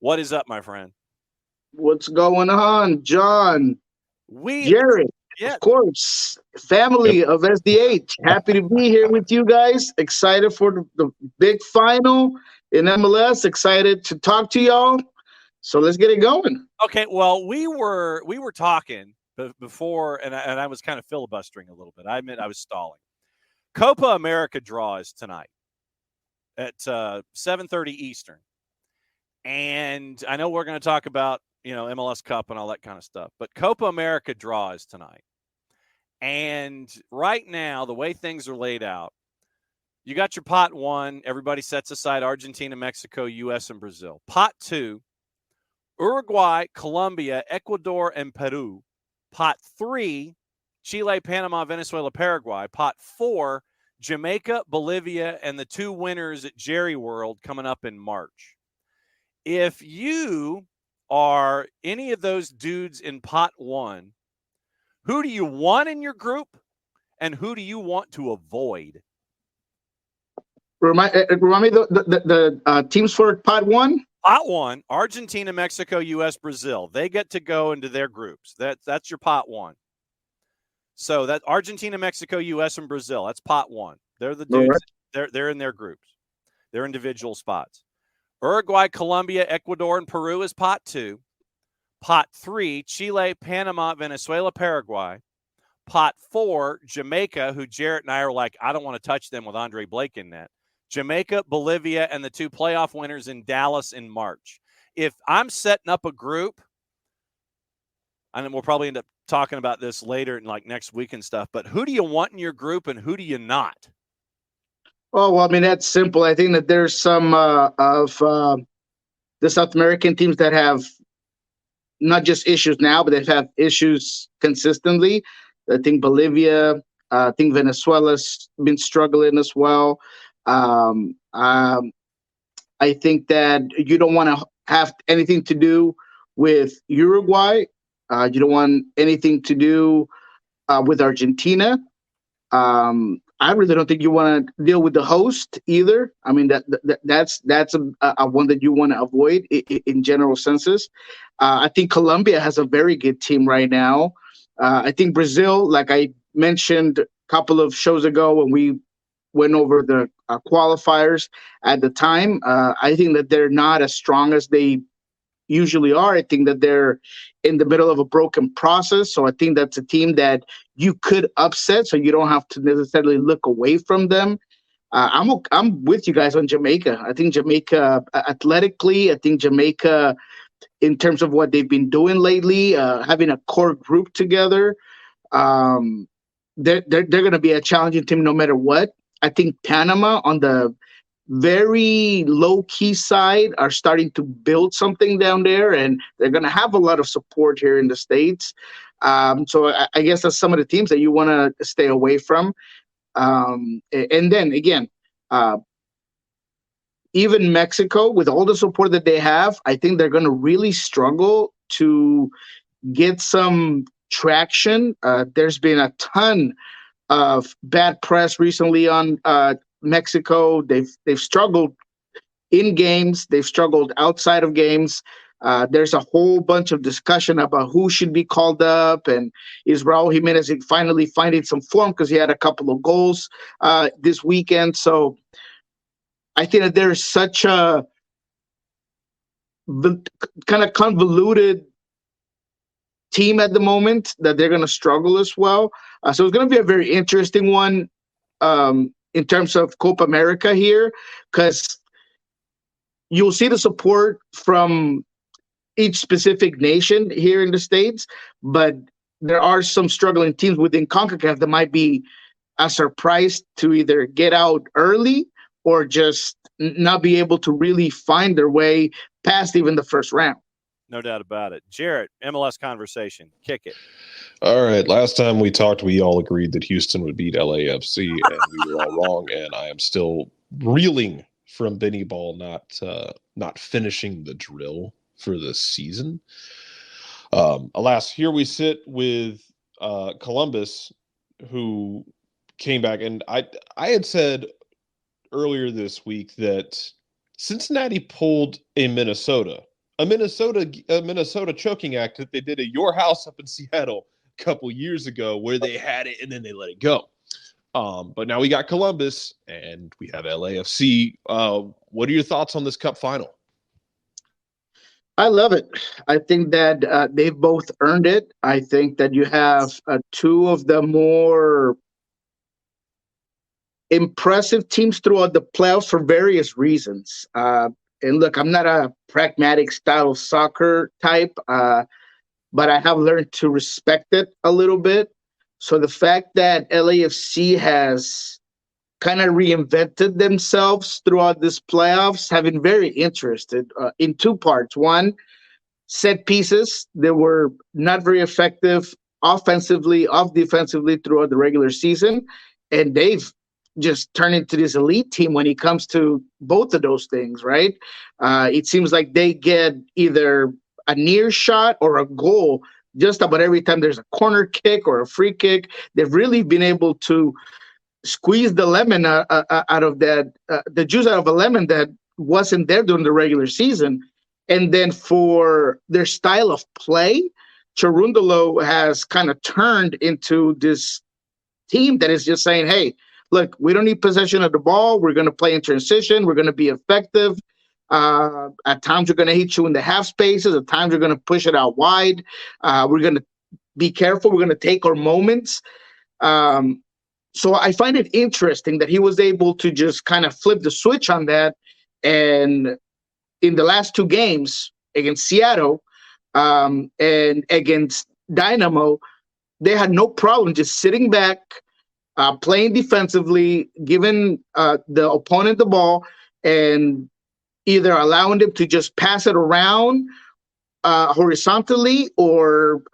What is up, my friend? What's going on, John? We Jared, yeah. of course, Yep. family of SDH. Happy to be here with you guys. Excited for the big final in MLS. Excited to talk to y'all. So let's get it going. Okay. Well, we were talking before, and I was kind of filibustering a little bit. I admit I was stalling. Copa America draw is tonight at 7:30 Eastern, and I know we're going to talk about MLS Cup and all that kind of stuff, but Copa America draw is tonight. And right now, the way things are laid out, you got your pot one. Everybody sets aside Argentina, Mexico, U.S., and Brazil. Pot two, Uruguay, Colombia, Ecuador, and Peru. Pot three, Chile, Panama, Venezuela, Paraguay. Pot four, Jamaica, Bolivia, and the two winners at Jerry World coming up in March. If you are any of those dudes in pot one, who do you want in your group, and who do you want to avoid? Remind me the teams for pot one. Pot one, Argentina, Mexico, U.S., Brazil. They get to go into their groups. That's your pot one. So that Argentina, Mexico, U.S., and Brazil. That's pot one. They're the dudes. Right. They're in their groups. Their individual spots. Uruguay, Colombia, Ecuador, and Peru is pot two. Pot three, Chile, Panama, Venezuela, Paraguay. Pot four, Jamaica, who Jarrett and I are like, I don't want to touch them with Andre Blake in that. Jamaica, Bolivia, and the two playoff winners in Dallas in March. If I'm setting up a group, and we'll probably end up talking about this later in like next week and stuff, but who do you want in your group and who do you not? Oh, well, I mean, that's simple. I think that there's some of the South American teams that have not just issues now, but they've had issues consistently. I think Bolivia, I think Venezuela's been struggling as well. Um, um, I think that you don't want to have anything to do with Uruguay. You don't want anything to do with Argentina. I really don't think you want to deal with the host either. I mean that's a one that you want to avoid in general senses. I think Colombia has a very good team right now. I think Brazil, like I mentioned a couple of shows ago when we went over the qualifiers at the time, I think that they're not as strong as they usually are. I think that they're in the middle of a broken process. So I think that's a team that you could upset. So you don't have to necessarily look away from them. I'm with you guys on Jamaica. I think Jamaica athletically, I think Jamaica in terms of what they've been doing lately, having a core group together, um, they're going to be a challenging team no matter what. I think Panama on the very low key side are starting to build something down there, and they're going to have a lot of support here in the States. So I guess that's some of the teams that you want to stay away from. And then again, even Mexico, with all the support that they have, I think they're going to really struggle to get some traction. There's been a ton of bad press recently on Mexico. They've struggled in games. They've struggled outside of games. There's a whole bunch of discussion about who should be called up, and is Raul Jimenez finally finding some form because he had a couple of goals this weekend. So I think that there's such a kind of convoluted team at the moment that they're going to struggle as well. So it's going to be a very interesting one in terms of Copa America here, because you'll see the support from each specific nation here in the States, but there are some struggling teams within CONCACAF that might be a surprise to either get out early or just not be able to really find their way past even the first round. No doubt about it. Jarrett, MLS conversation. Kick it. All right. Last time we talked, we all agreed that Houston would beat LAFC, and we were all wrong. And I am still reeling from Benny Ball not finishing the drill for this season. Alas, here we sit with Columbus, who came back, and I had said earlier this week that Cincinnati pulled a Minnesota a Minnesota choking act that they did at your house up in Seattle a couple years ago, where they had it and then they let it go. But now we got Columbus and we have LAFC. What are your thoughts on this Cup final? I love it. I think that they've both earned it. I think that you have two of the more impressive teams throughout the playoffs for various reasons. And look, I'm not a pragmatic style soccer type, but I have learned to respect it a little bit. So the fact that LAFC has kind of reinvented themselves throughout this playoffs have been very interested in two parts. One, set pieces. They were not very effective offensively, defensively throughout the regular season. And they've just turned into this elite team when it comes to both of those things, right? It seems like they get either a near shot or a goal just about every time there's a corner kick or a free kick. They've really been able to squeeze the lemon out of that, the juice out of a lemon that wasn't there during the regular season. And then for their style of play, Cherundolo has kind of turned into this team that is just saying, hey, look, we don't need possession of the ball. We're going to play in transition. We're going to be effective. At times, we're going to hit you in the half spaces. At times, we're going to push it out wide. We're going to be careful. We're going to take our moments. So I find it interesting that he was able to just kind of flip the switch on that. And in the last two games against Seattle and against Dynamo, they had no problem just sitting back, playing defensively, giving the opponent the ball, and either allowing them to just pass it around horizontally or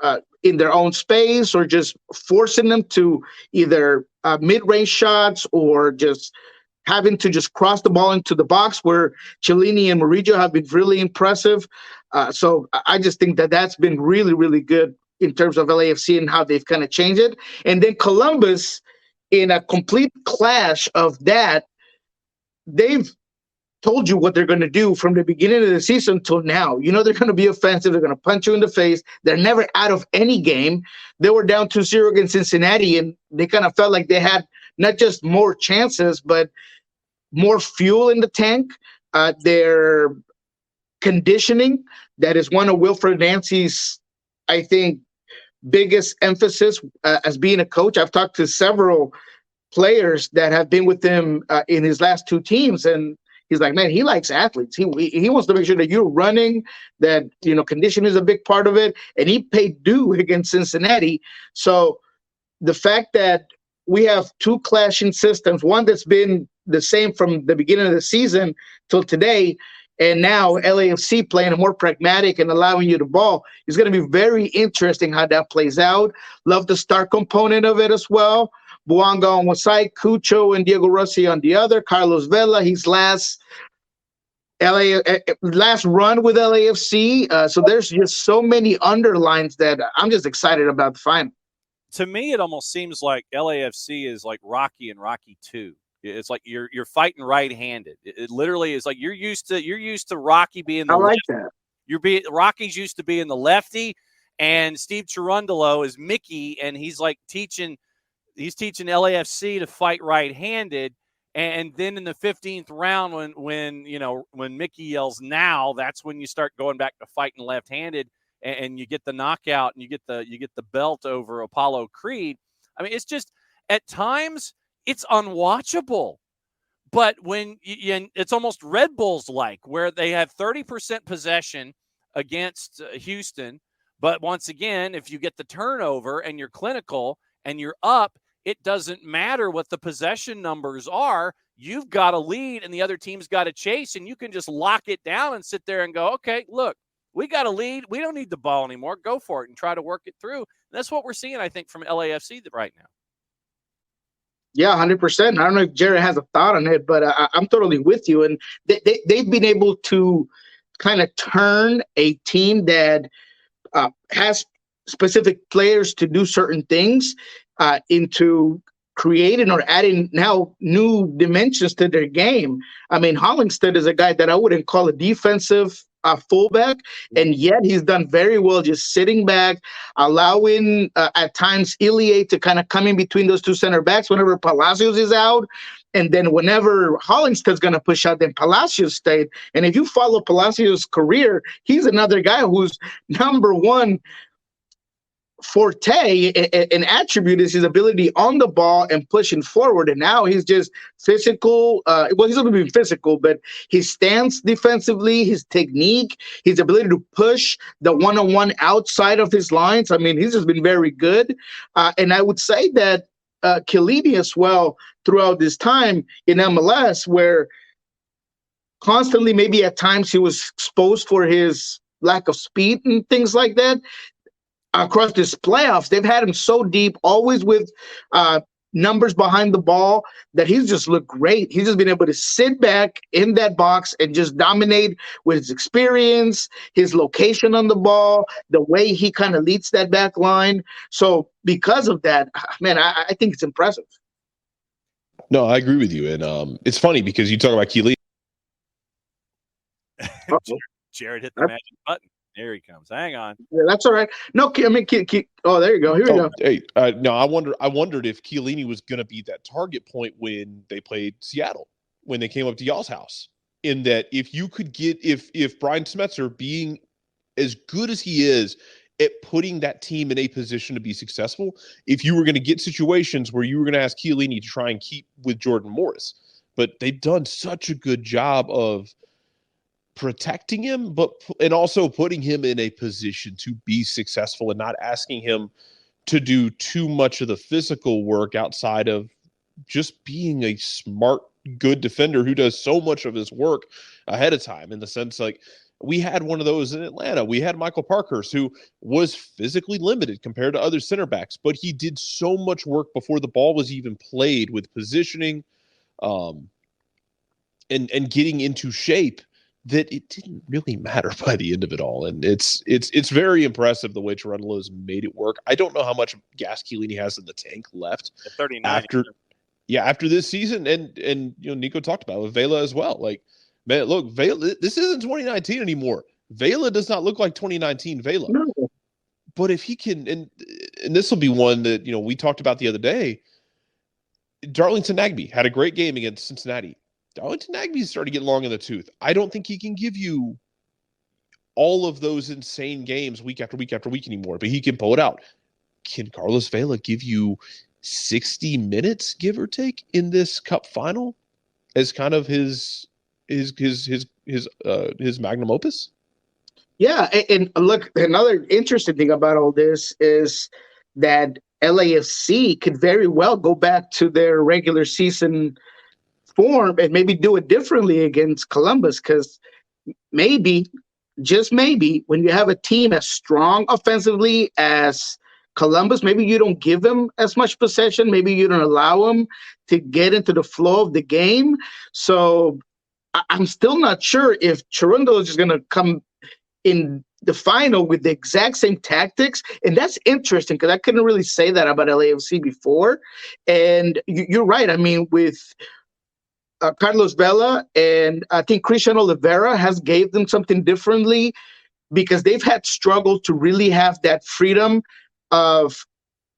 in their own space, or just forcing them to either mid-range shots or just having to just cross the ball into the box, where Cellini and Murillo have been really impressive. So I just think that that's been really, really good in terms of LAFC and how they've kind of changed it. And then Columbus, in a complete clash of that, they've told you what they're going to do from the beginning of the season till now. You know, they're going to be offensive. They're going to punch you in the face. They're never out of any game. They were down 2-0 against Cincinnati, and they kind of felt like they had not just more chances, but more fuel in the tank. Their conditioning, that is one of Wilfred Nancy's, I think, biggest emphasis as being a coach. I've talked to several players that have been with him in his last two teams, and he's like, man, he likes athletes. He wants to make sure that you're running, that, you know, condition is a big part of it. And he paid due against Cincinnati. So the fact that we have two clashing systems, one that's been the same from the beginning of the season till today, and now LAFC playing a more pragmatic and allowing you the ball, is going to be very interesting how that plays out. Love the star component of it as well. Buanga on one side, Cucho and Diego Rossi on the other. Carlos Vela, his last run with LAFC. So there's just so many underlines that I'm just excited about the final. To me, it almost seems like LAFC is like Rocky and Rocky 2. It's like you're fighting right-handed. It literally is like you're used to Rocky being the I like lefty. that. Rocky's used to being the lefty, and Steve Cherundolo is Mickey, and he's like teaching LAFC to fight right-handed. And then in the 15th round, when Mickey yells now, that's when you start going back to fighting left-handed, and you get the knockout and you get the belt over Apollo Creed. I mean, it's just at times it's unwatchable. But when it's almost Red Bulls like, where they have 30% possession against Houston, but once again, if you get the turnover and you're clinical and you're up, it doesn't matter what the possession numbers are. You've got a lead and the other team's got to chase, and you can just lock it down and sit there and go, okay, look, we got a lead. We don't need the ball anymore. Go for it and try to work it through. And that's what we're seeing, I think, from LAFC right now. Yeah, 100%. I don't know if Jared has a thought on it, but I'm totally with you. And they've been able to kind of turn a team that has specific players to do certain things into creating or adding now new dimensions to their game. I mean, Hollingsted is a guy that I wouldn't call a defensive fullback, and yet he's done very well just sitting back, allowing at times Ilie to kind of come in between those two center backs whenever Palacios is out. And then whenever Hollingsted's going to push out, then Palacios stayed. And if you follow Palacios' career, he's another guy who's number one forte and attribute is his ability on the ball and pushing forward. And now he's just physical. He's not being physical, but his stance defensively, his technique, his ability to push the one-on-one outside of his lines. I mean, he's just been very good. And I would say that Chiellini as well throughout this time in MLS, where constantly maybe at times he was exposed for his lack of speed and things like that. Across this playoffs, they've had him so deep, always with numbers behind the ball, that he's just looked great. He's just been able to sit back in that box and just dominate with his experience, his location on the ball, the way he kind of leads that back line. So because of that, man, I think it's impressive. No, I agree with you. And it's funny because you talk about Chiellini. Jared hit the magic button. There he comes. Hang on. Yeah, that's all right. No, I mean, oh, there you go. Here we go. Hey, no, I wondered if Chiellini was going to be that target point when they played Seattle, when they came up to y'all's house. In that, if you could get, if Brian Smetzer being as good as he is at putting that team in a position to be successful, if you were going to get situations where you were going to ask Chiellini to try and keep with Jordan Morris, but they've done such a good job of protecting him, and also putting him in a position to be successful and not asking him to do too much of the physical work outside of just being a smart, good defender who does so much of his work ahead of time. In the sense, like, we had one of those in Atlanta. We had Michael Parkhurst, who was physically limited compared to other center backs, but he did so much work before the ball was even played with positioning, and getting into shape, that it didn't really matter by the end of it all. And it's very impressive the way Cherundolo's made it work. I don't know how much gas Chiellini has in the tank left. 39. After this season. And Niko talked about it with Vela as well. Like, man, look, Vela, this isn't 2019 anymore. Vela does not look like 2019 Vela. No. But if he can, and this will be one that, we talked about the other day, Darlington Nagbe had a great game against Cincinnati. Darlington Nagbe's starting to get long in the tooth. I don't think he can give you all of those insane games week after week after week anymore, but he can pull it out. Can Carlos Vela give you 60 minutes, give or take, in this Cup final as kind of his magnum opus? Yeah, and look, another interesting thing about all this is that LAFC could very well go back to their regular season form and maybe do it differently against Columbus, because maybe, just maybe, when you have a team as strong offensively as Columbus, maybe you don't give them as much possession, maybe you don't allow them to get into the flow of the game. So I'm still not sure if Cherundolo is just going to come in the final with the exact same tactics. And that's interesting, because I couldn't really say that about LAFC before. And you're right. I mean, with Carlos Vela, and I think Christian Oliveira has gave them something differently, because they've had struggle to really have that freedom of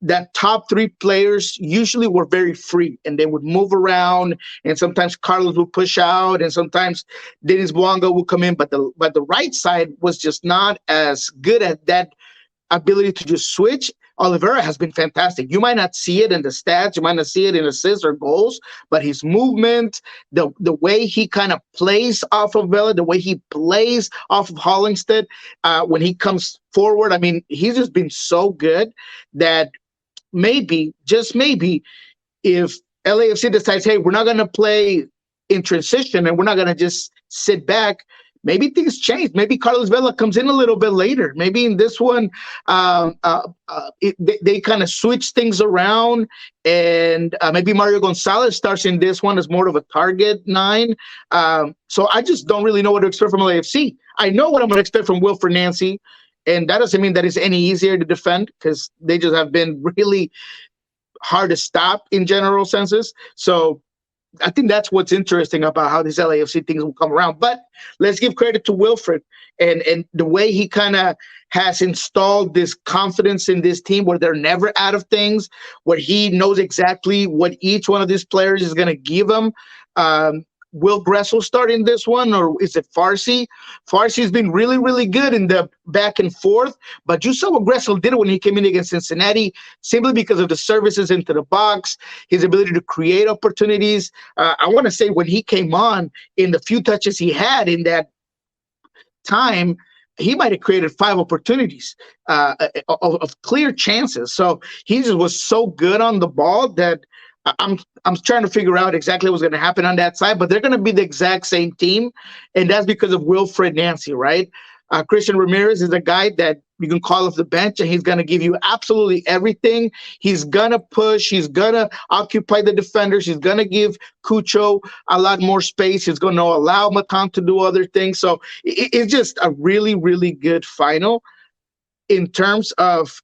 that top three players usually were very free and they would move around, and sometimes Carlos would push out and sometimes Dennis Bouanga would come in, but the right side was just not as good at that ability to just switch. Oliveira has been fantastic. You might not see it in the stats, you might not see it in assists or goals, but his movement, the way he kind of plays off of Vela, the way he plays off of Hollingsted, when he comes forward, I mean, he's just been so good that maybe, just maybe, if LAFC decides, hey, we're not going to play in transition and we're not going to just sit back, maybe things change. Maybe Carlos Vela comes in a little bit later. Maybe in this one, they kind of switch things around, and maybe Mario Gonzalez starts in this one as more of a target 9. So I just don't really know what to expect from LAFC. I know what I'm going to expect from Wilfred Nancy, and that doesn't mean that it's any easier to defend, because they just have been really hard to stop in general senses. So I think that's what's interesting about how these LAFC things will come around. But let's give credit to Wilfred and the way he kind of has installed this confidence in this team where they're never out of things, where he knows exactly what each one of these players is going to give them. Will Gressel start in this one, or is it Farsi? Farsi's been really, really good in the back and forth, but you saw what Gressel did when he came in against Cincinnati, simply because of the services into the box, his ability to create opportunities. I want to say when he came on, in the few touches he had in that time, he might have created 5 opportunities of clear chances. So he just was so good on the ball that I'm trying to figure out exactly what's going to happen on that side, but they're going to be the exact same team, and that's because of Wilfred Nancy, right? Christian Ramirez is a guy that you can call off the bench, and he's going to give you absolutely everything. He's going to push. He's going to occupy the defenders. He's going to give Cucho a lot more space. He's going to allow Matan to do other things. So it's just a really, really good final in terms of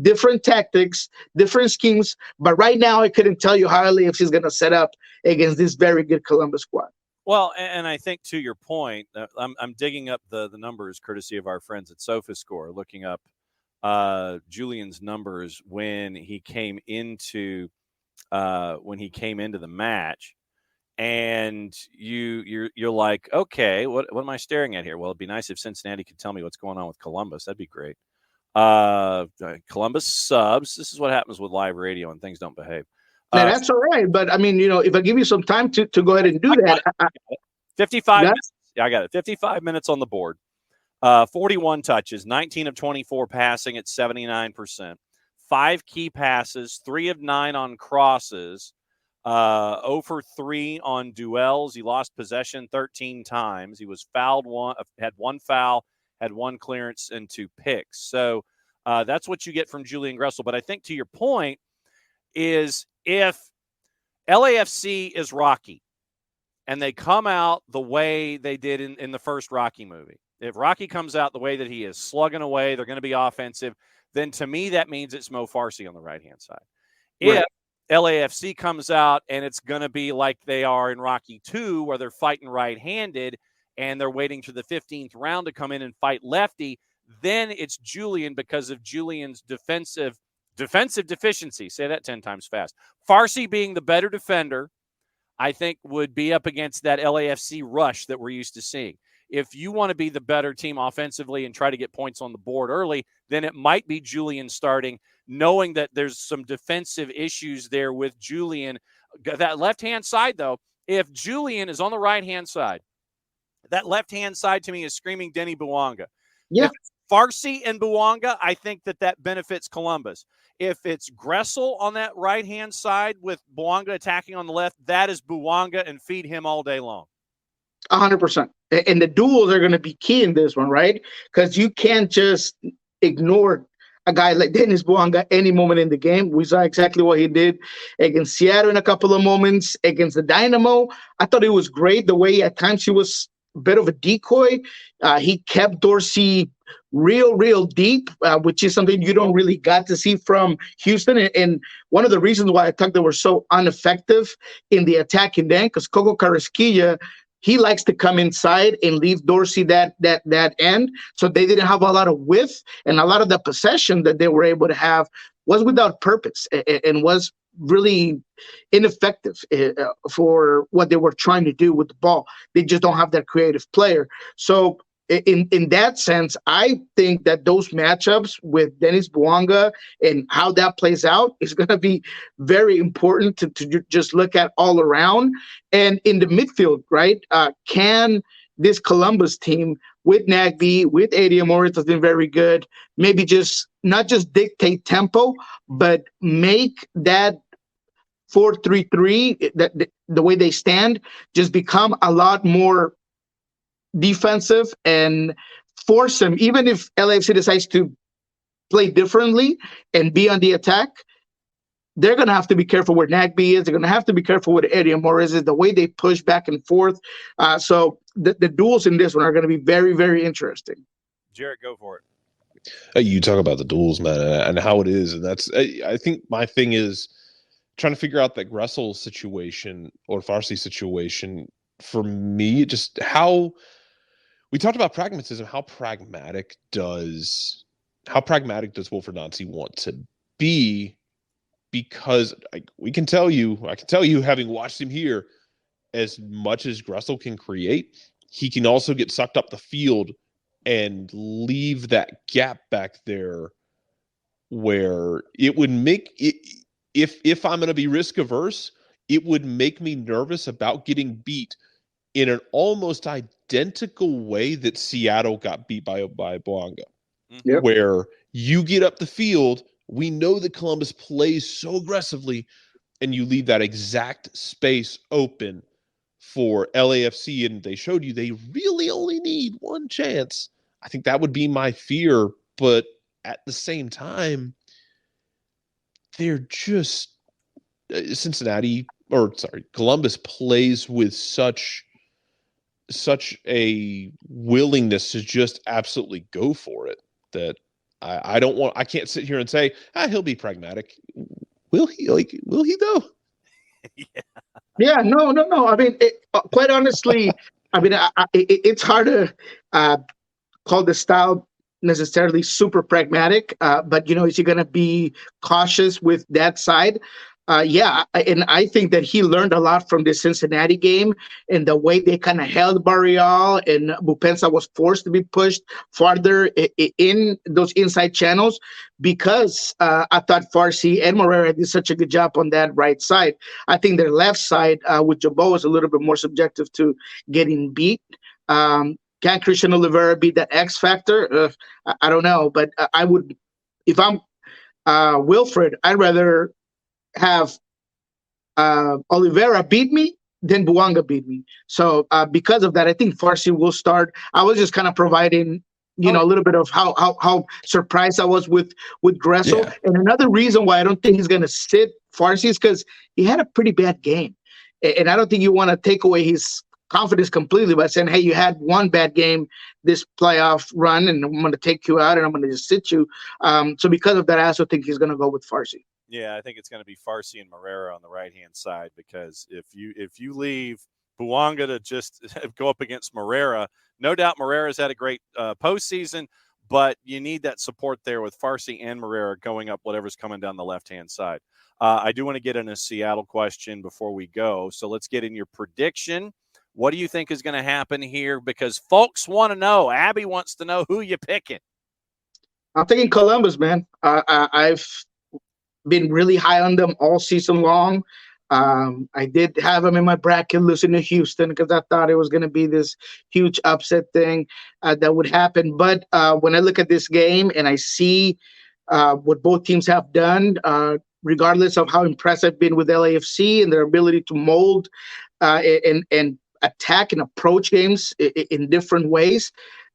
different tactics, different schemes. But right now, I couldn't tell you how LAFC is going to set up against this very good Columbus squad. Well, and I think to your point, I'm digging up the numbers courtesy of our friends at SofaScore, looking up Julian's numbers when he came into the match, and you're like, okay, what am I staring at here? Well, it'd be nice if Cincinnati could tell me what's going on with Columbus. That'd be great. Columbus subs. This is what happens with live radio and things don't behave. Now, that's all right. But I mean, if I give you some time to go ahead and do that. 55 minutes. Yeah, I got it. 55 minutes on the board. 41 touches, 19 of 24 passing at 79%. 5 key passes, 3 of 9 on crosses, 0 for 3 on duels. He lost possession 13 times. He was fouled had 1 foul, had 1 clearance, and 2 picks. So that's what you get from Julian Gressel. But I think to your point is if LAFC is Rocky and they come out the way they did in the first Rocky movie, if Rocky comes out the way that he is, slugging away, they're going to be offensive, then to me that means it's Mo Farsi on the right-hand side. Right. If LAFC comes out and it's going to be like they are in Rocky 2 where they're fighting right-handed and they're waiting for the 15th round to come in and fight lefty, then it's Julian because of Julian's defensive deficiency. Say that 10 times fast. Farsi being the better defender, I think, would be up against that LAFC rush that we're used to seeing. If you want to be the better team offensively and try to get points on the board early, then it might be Julian starting, knowing that there's some defensive issues there with Julian. That left-hand side, though, if Julian is on the right-hand side, that left-hand side to me is screaming Denny Bouanga. Yeah. If it's Farsi and Bouanga, I think that benefits Columbus. If it's Gressel on that right-hand side with Bouanga attacking on the left, that is Bouanga and feed him all day long. 100%. And the duels are going to be key in this one, right? Because you can't just ignore a guy like Dennis Bouanga any moment in the game. We saw exactly what he did against Seattle in a couple of moments, against the Dynamo. I thought it was great the way at times he was a bit of a decoy. He kept Dorsey real deep, which is something you don't really got to see from Houston. And one of the reasons why I thought they were so ineffective in the attacking end, because Coco Carrasquilla, he likes to come inside and leave Dorsey that end. So they didn't have a lot of width, and a lot of the possession that they were able to have was without purpose and was really ineffective for what they were trying to do with the ball. They just don't have that creative player. So in that sense, I think that those matchups with Dennis Bouanga and how that plays out is going to be very important to just look at all around. And in the midfield, right, can this Columbus team with Nagbe, with Adrian Morris has been very good, maybe just not just dictate tempo, but make that 4-3-3, that the way they stand, just become a lot more defensive and force them, even if LAFC decides to play differently and be on the attack, they're going to have to be careful where Nagbe is. They're going to have to be careful with Adrian Morris is, the way they push back and forth. So the duels in this one are going to be very, very interesting. Jarrett, go for it. You talk about the duels, man, and how it is. And that's, I think my thing is, trying to figure out that Gressel situation or Farsi situation, for me, just how we talked about pragmatism. How pragmatic does Wilfried Nancy want to be? Because I can tell you, having watched him here, as much as Gressel can create, he can also get sucked up the field and leave that gap back there where it would make it, if I'm going to be risk averse, it would make me nervous about getting beat in an almost identical way that Seattle got beat by Boanga. Yep. Where you get up the field, we know that Columbus plays so aggressively, and you leave that exact space open for LAFC, and they showed you they really only need one chance. I think that would be my fear, but at the same time, they're just Columbus plays with such a willingness to just absolutely go for it that I can't sit here and say, he'll be pragmatic. Will he though? Yeah, no. I mean, quite honestly, I mean, it's hard to call the style necessarily super pragmatic, but is he going to be cautious with that side? Yeah, and I think that he learned a lot from the Cincinnati game and the way they kind of held Barreal, and Bupensa was forced to be pushed farther in those inside channels because I thought Farsi and Moreno did such a good job on that right side. I think their left side with Jabo was a little bit more subjective to getting beat. Can Christian Oliveira be that X factor? I don't know, but I would, if I'm Wilfried, I'd rather have Oliveira beat me than Boanga beat me. So because of that, I think Farsi will start. I was just kind of providing, a little bit of how surprised I was with Gressel. Yeah. And another reason why I don't think he's going to sit Farsi is because he had a pretty bad game. And I don't think you want to take away his confidence completely by saying, hey, you had one bad game this playoff run, and I'm going to take you out and I'm going to just sit you. So because of that, I also think he's going to go with Farsi. Yeah, I think it's going to be Farsi and Moreno on the right-hand side, because if you leave Boanga to just go up against Moreno, no doubt Moreno's had a great postseason, but you need that support there with Farsi and Moreno going up whatever's coming down the left-hand side. I do want to get in a Seattle question before we go, so let's get in your prediction. What do you think is going to happen here? Because folks want to know. Abby wants to know who you picking. I'm thinking Columbus, man. I've been really high on them all season long. I did have them in my bracket losing to Houston because I thought it was going to be this huge upset thing that would happen. But when I look at this game and I see what both teams have done, regardless of how impressed I've been with LAFC and their ability to mold and attack and approach games in different ways,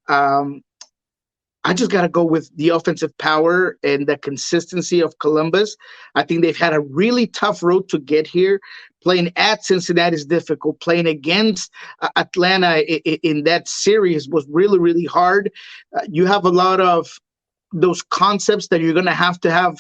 I just got to go with the offensive power and the consistency of Columbus. I think they've had a really tough road to get here. Playing at Cincinnati is difficult. Playing against Atlanta in that series was really, really hard. You have a lot of those concepts that you're going to have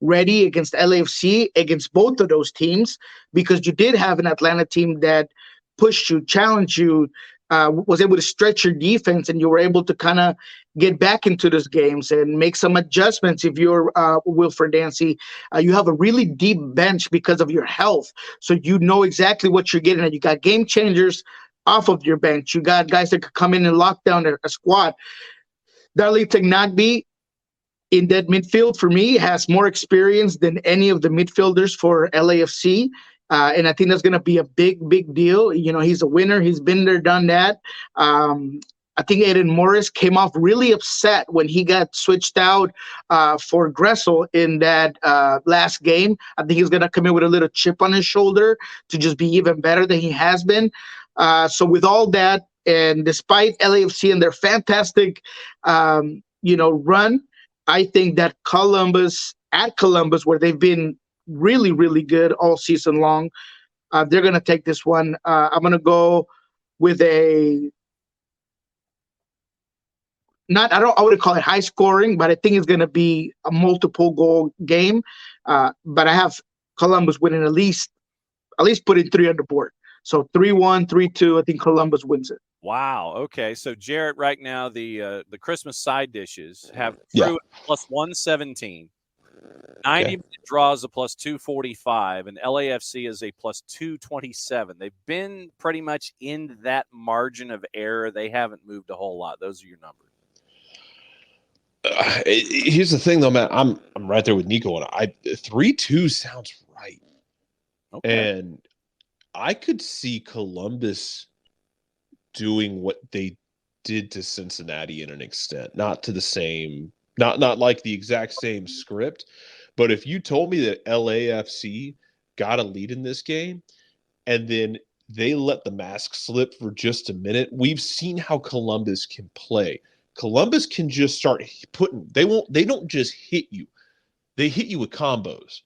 ready against LAFC, against both of those teams, because you did have an Atlanta team that pushed you, challenged you, was able to stretch your defense, and you were able to kind of get back into those games and make some adjustments. If you're Wilfried Nancy, you have a really deep bench because of your health, so you know exactly what you're getting, and you got game changers off of your bench. You got guys that could come in and lock down a squad. Darley Tagnagbe in that midfield, for me, has more experience than any of the midfielders for LAFC. And I think that's going to be a big, big deal. He's a winner. He's been there, done that. I think Aiden Morris came off really upset when he got switched out for Gressel in that last game. I think he's going to come in with a little chip on his shoulder to just be even better than he has been. So with all that, and despite LAFC and their fantastic, run, I think that Columbus, where they've been really, really good all season long, they're going to take this one. I'm going to go with I wouldn't call it high scoring, but I think it's going to be a multiple goal game. But I have Columbus winning at least putting 3 on the board. So 3-1, 3-2. I think Columbus wins it. Wow. Okay. So Jarrett, right now the Christmas side dishes have through plus 117. 90-minute draws a plus 245, and LAFC is a plus 227. They've been pretty much in that margin of error. They haven't moved a whole lot. Those are your numbers. Here's the thing, though, man. I'm right there with Niko, and 3-2 sounds right. Okay. And I could see Columbus doing what they did to Cincinnati in an extent, not to the same, not like the exact same script. But if you told me that LAFC got a lead in this game and then they let the mask slip for just a minute, we've seen how Columbus can play. Columbus can just start putting, they don't just hit you. They hit you with combos.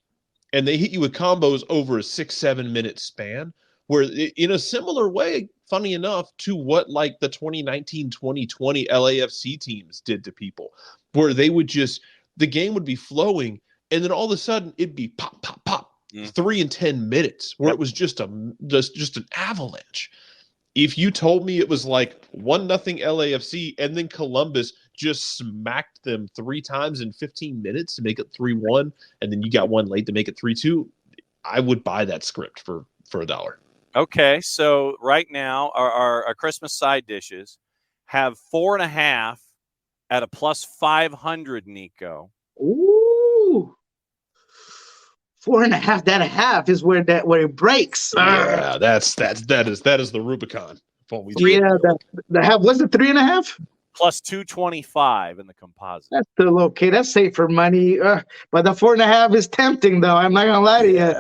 And they hit you with combos over a 6-7 minute span, where in a similar way, funny enough, to what like the 2019-2020 LAFC teams did to people, where they would just, the game would be flowing, and then all of a sudden it'd be pop, pop, pop, 3 and 10 minutes, where it was just an avalanche. If you told me it was like 1-0 LAFC and then Columbus just smacked them 3 times in 15 minutes to make it 3-1, and then you got one late to make it 3-2, I would buy that script for $1. Okay, so right now our Christmas side dishes have 4.5 at a plus 500, Niko. Ooh. 4.5. That a half is where it breaks. Yeah, that is the Rubicon. The half was it 3.5? Plus 225 in the composite. That's still okay. That's safer money. But the 4.5 is tempting, though. I'm not gonna lie to you.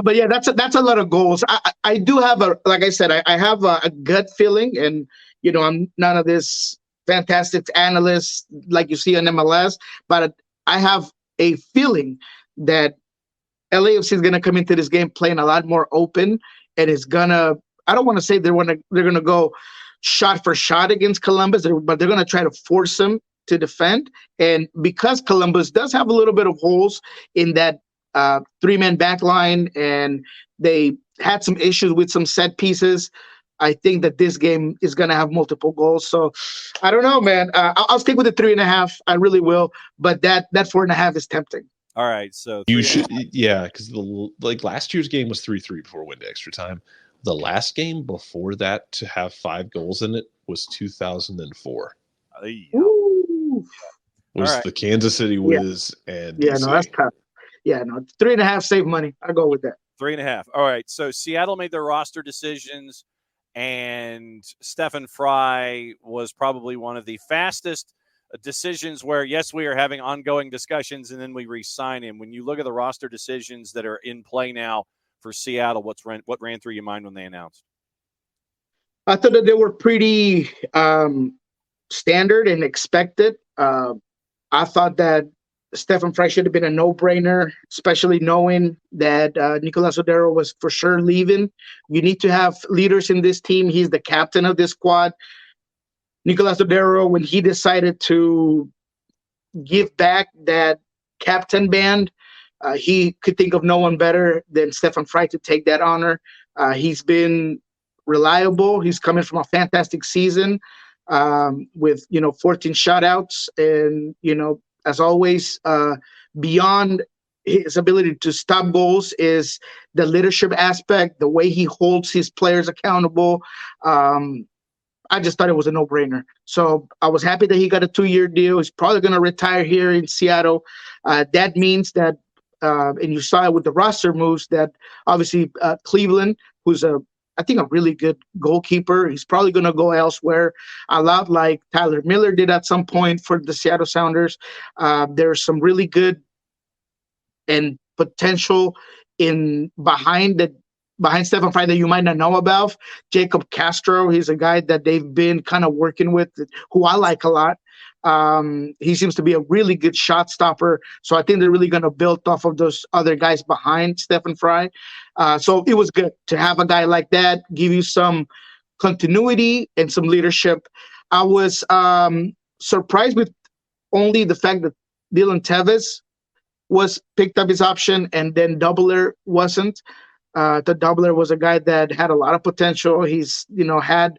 But yeah, that's a lot of goals. I do have like I said, I have a gut feeling, and I'm none of this fantastic analyst like you see on MLS, but I have a feeling that LAFC is gonna come into this game playing a lot more open, and is gonna. I don't want to say they're gonna go shot for shot against Columbus, but they're gonna try to force them to defend. And because Columbus does have a little bit of holes in that 3-man back line, and they had some issues with some set pieces, I think that this game is going to have multiple goals. So I don't know, man. I'll stick with the 3.5. I really will. But that 4.5 is tempting. All right. So you should, because last year's game was 3-3 before it went to extra time. The last game before that to have 5 goals in it was 2004. Ooh. Was the Kansas City Wiz and DC. No, that's tough. 3.5 save money. I go with that. 3.5. All right. So Seattle made their roster decisions, and Stefan Frei was probably one of the fastest decisions where, yes, we are having ongoing discussions, and then we re-sign him. When you look at the roster decisions that are in play now for Seattle, what ran through your mind when they announced? I thought that they were pretty standard and expected. I thought that Stefan Frei should have been a no-brainer, especially knowing that Nicolas Odero was for sure leaving. You need to have leaders in this team. He's the captain of this squad. Nicolas Odero, when he decided to give back that captain band, he could think of no one better than Stefan Frei to take that honor. He's been reliable. He's coming from a fantastic season with 14 shutouts, and as always, beyond his ability to stop goals is the leadership aspect, the way he holds his players accountable. I just thought it was a no-brainer. So I was happy that he got a 2-year deal. He's probably going to retire here in Seattle. That means that, and you saw it with the roster moves, that obviously Cleveland, who's I think a really good goalkeeper, he's probably going to go elsewhere, a lot like Tyler Miller did at some point for the Seattle Sounders. There's some really good and potential behind Stefan Frei that you might not know about. Jacob Castro, he's a guy that they've been kind of working with, who I like a lot. He seems to be a really good shot stopper. So I think they're really going to build off of those other guys behind Stefan Frei. So it was good to have a guy like that, give you some continuity and some leadership. I was surprised with only the fact that Dylan Tevez was picked up his option, and then Doubler wasn't. The Doubler was a guy that had a lot of potential. He's, had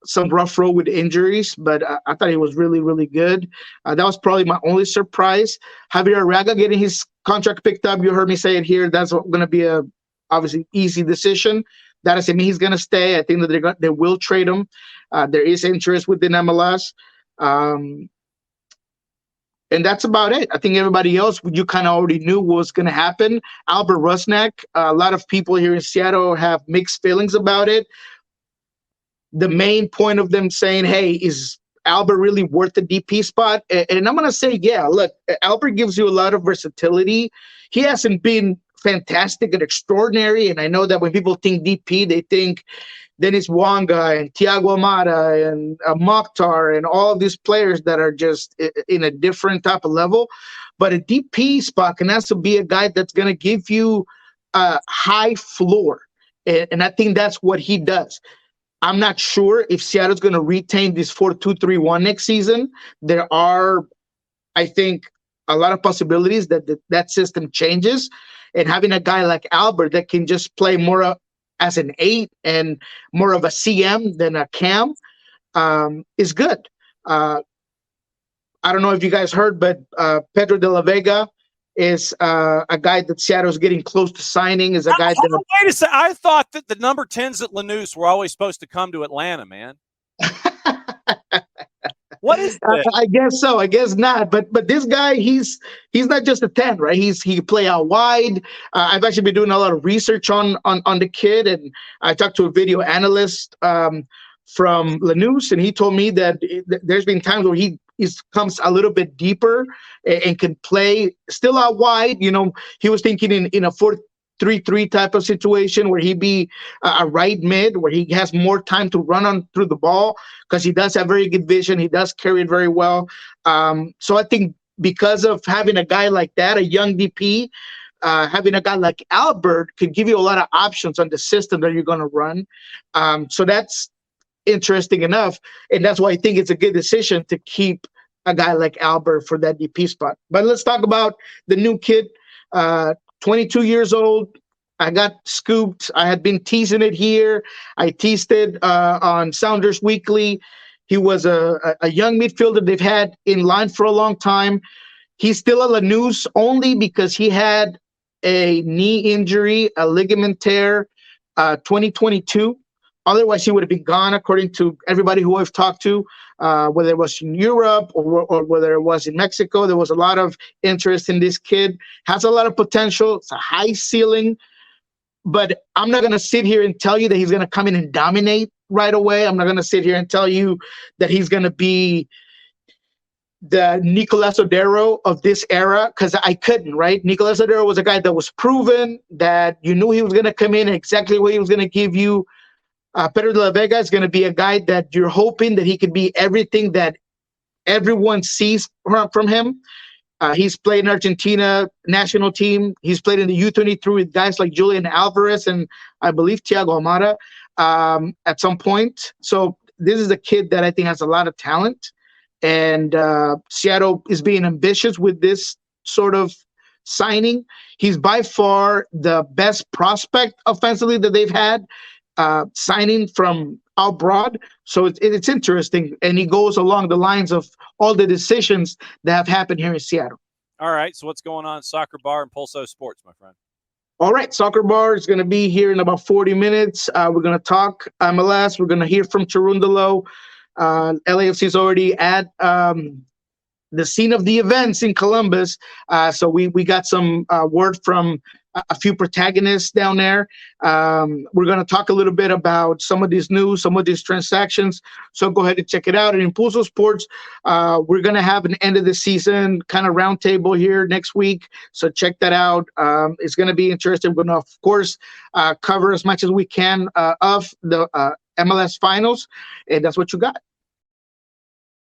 some rough road with injuries, but I thought he was really, really good. That was probably my only surprise. Javier Arreaga getting his contract picked up. You heard me say it here. That's going to be a obviously easy decision. That doesn't mean he's going to stay. I think that they will trade him. There is interest within MLS. And that's about it. I think everybody else, you kind of already knew what was going to happen. Albert Rusnak, a lot of people here in Seattle have mixed feelings about it. The main point of them saying, hey, is Albert really worth the DP spot? And I'm going to say, yeah, look, Albert gives you a lot of versatility. He hasn't been fantastic and extraordinary. And I know that when people think DP, they think Dennis Wanga and Thiago Amada and Mokhtar and all of these players that are just in a different type of level. But a DP spot can also be a guy that's going to give you a high floor. And I think that's what he does. I'm not sure if Seattle's going to retain this 4-2-3-1 next season. There are, I think, a lot of possibilities that system changes. And having a guy like Albert that can just play more as an 8 and more of a CM than a cam is good. I don't know if you guys heard, but Pedro de la Vega is a guy that Seattle's getting close to signing. Is a guy that. Wait a second. I thought that the number 10s at Lanús were always supposed to come to Atlanta, man. What is this? I guess so. I guess not. But this guy, he's not just a 10, right? He can play out wide. I've actually been doing a lot of research on the kid, and I talked to a video analyst from Lanús, and he told me that there's been times where he comes a little bit deeper and can play still out wide. He was thinking in a 4-3-3 type of situation where he'd be a right mid, where he has more time to run on through the ball because he does have very good vision. He does carry it very well. So I think because of having a guy like that, a young DP, having a guy like Albert could give you a lot of options on the system that you're going to run. So that's interesting enough, and that's why I think it's a good decision to keep a guy like Albert for that DP spot. But let's talk about the new kid, 22 years old. I got scooped. I had been teasing it here. I teased it on Sounders Weekly. He was a young midfielder they've had in line for a long time. He's still a Lanús only because he had a knee injury, a ligament tear, 2022. Otherwise, he would have been gone, according to everybody who I've talked to, whether it was in Europe or whether it was in Mexico. There was a lot of interest in this kid. Has a lot of potential. It's a high ceiling. But I'm not going to sit here and tell you that he's going to come in and dominate right away. I'm not going to sit here and tell you that he's going to be the Nicolas Odero of this era, because I couldn't, right? Nicolas Odero was a guy that was proven, that you knew he was going to come in exactly what he was going to give you. Pedro de la Vega is going to be a guy that you're hoping that he could be everything that everyone sees from him. He's played in Argentina national team. He's played in the U23 with guys like Julian Alvarez and I believe Thiago Amada at some point. So this is a kid that I think has a lot of talent. And Seattle is being ambitious with this sort of signing. He's by far the best prospect offensively that they've had. Signing from abroad, so it's interesting, and he goes along the lines of all the decisions that have happened here in Seattle. All right, so what's going on in Soccer Bar and Pulso Sports, my friend? All right, Soccer Bar is going to be here in about 40 minutes. We're going to talk MLS. We're going to hear from Cherundolo. LAFC is already at the scene of the events in Columbus, so we got some word from a few protagonists down there. We're going to talk a little bit about some of this news, some of these transactions. So go ahead and check it out. And in Pulso Sports, we're going to have an end of the season kind of roundtable here next week. So check that out. It's going to be interesting. We're going to, of course, cover as much as we can of the MLS finals. And that's what you got.